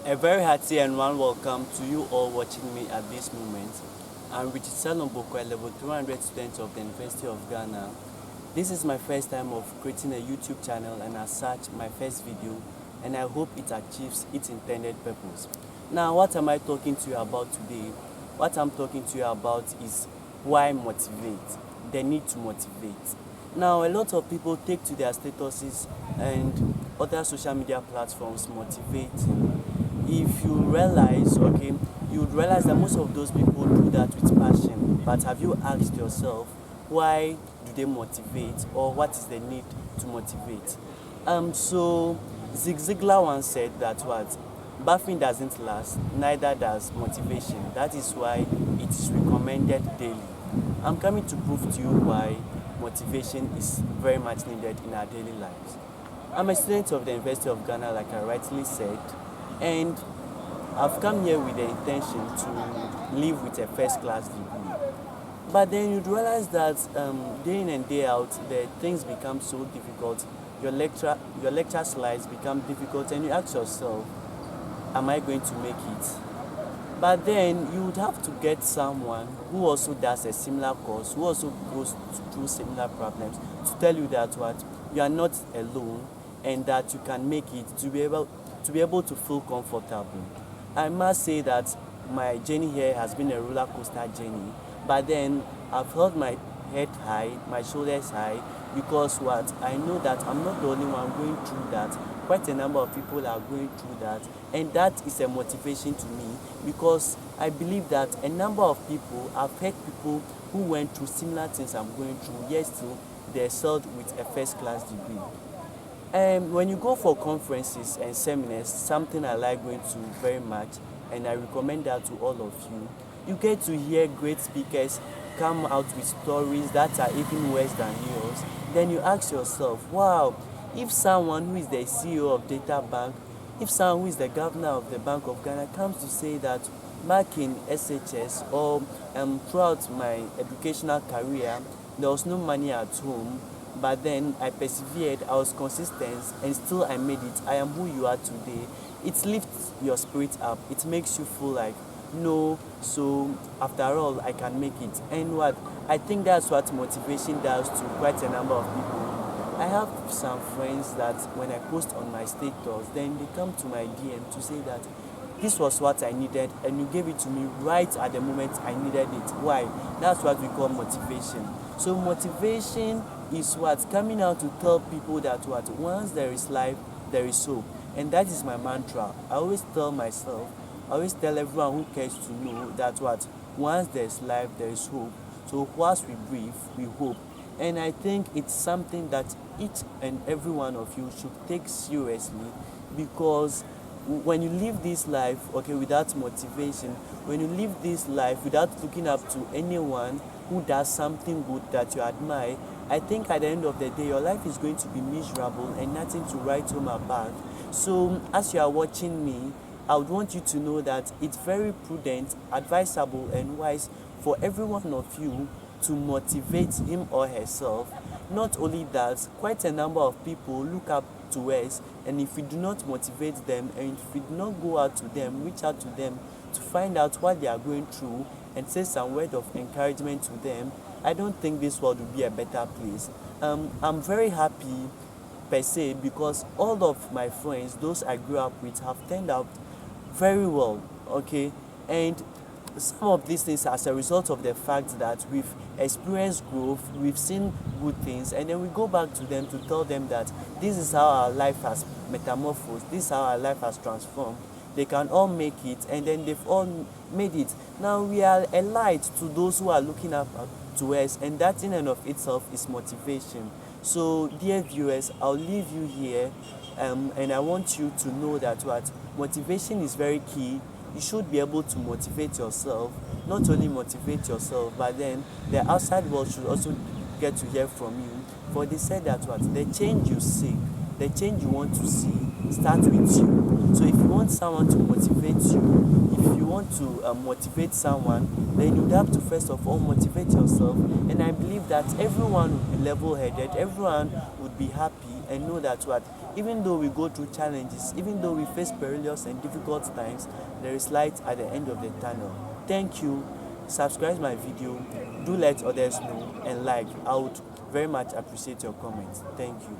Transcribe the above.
A very hearty and warm welcome to you all watching me at this moment. I'm Richard Salomboko, a level 300 student of the University of Ghana. This is my first time of creating a YouTube channel and as such my first video, and I hope it achieves its intended purpose. Now, what am I talking to you about today? What I'm talking to you about is why motivate, the need to motivate. Now, a lot of people take to their statuses and other social media platforms motivating. If you realize, okay, you would realize that most of those people do that with passion. But have you asked yourself, why do they motivate, or what is the need to motivate? So Zig Ziglar once said that what buffing doesn't last, neither does motivation. That is why it is recommended daily. I'm coming to prove to you why motivation is very much needed in our daily lives. I'm a student of the University of Ghana, like I rightly said, and I've come here with the intention to live with a first class degree. But then you'd realize that day in and day out, the things become so difficult. Your lecture slides become difficult, and you ask yourself, am I going to make it? But then you would have to get someone who also does a similar course, who also goes through similar problems, to tell you that what you are not alone and that you can make it, to be able to feel comfortable. I must say that my journey here has been a roller coaster journey, but then I've held my head high, my shoulders high, because what I know that I'm not the only one going through that. Quite a number of people are going through that, and that is a motivation to me because I believe that a number of people, I've heard people who went through similar things I'm going through, yet still they excelled with a first class degree. When you go for conferences and seminars, something I like going to very much, and I recommend that to all of you, you get to hear great speakers come out with stories that are even worse than yours. Then you ask yourself, wow, if someone who is the CEO of Data Bank, if someone who is the governor of the Bank of Ghana comes to say that back in SHS or throughout my educational career, there was no money at home, but then I persevered, I was consistent, and still I made it. I am who you are today. It lifts your spirit up. It makes you feel like, no, so after all, I can make it. And what I think that's what motivation does to quite a number of people. I have some friends that when I post on my status, then they come to my DM to say that this was what I needed, and you gave it to me right at the moment I needed it. Why? That's what we call motivation. So motivation is what coming out to tell people that what once there is life, there is hope. And that is my mantra. I always tell myself, I always tell everyone who cares to know that what once there is life, there is hope. So whilst we breathe, we hope. And I think it's something that each and every one of you should take seriously, because when you live this life, okay, without motivation, when you live this life without looking up to anyone who does something good that you admire, I think at the end of the day, your life is going to be miserable and nothing to write home about. So as you are watching me, I would want you to know that it's very prudent, advisable, and wise for every one of you to motivate him or herself. Not only that, quite a number of people look up to us, and if we do not motivate them, and if we do not go out to them, reach out to them to find out what they are going through and say some word of encouragement to them, I don't think this world will be a better place. I'm very happy per se because all of my friends, those I grew up with, have turned out very well, okay? And some of these things as a result of the fact that we've experienced growth, we've seen good things, and then we go back to them to tell them that this is how our life has metamorphosed, this is how our life has transformed. They can all make it, and then they've all made it. Now we are a light to those who are looking up to us, and that in and of itself is motivation. So dear viewers, I'll leave you here, and I want you to know that what motivation is very key. You should be able to motivate yourself, not only motivate yourself, but then the outside world should also get to hear from you. For they said that what the change you seek, the change you want to see, starts with you. So if you want someone to motivate you, if you want to motivate someone, then you have to first of all motivate yourself. And I believe that everyone would be level-headed, everyone would be happy, and know that what, even though we go through challenges, even though we face perilous and difficult times, there is light at the end of the tunnel. Thank you. Subscribe my video, do let others know, and like. I would very much appreciate your comments. Thank you.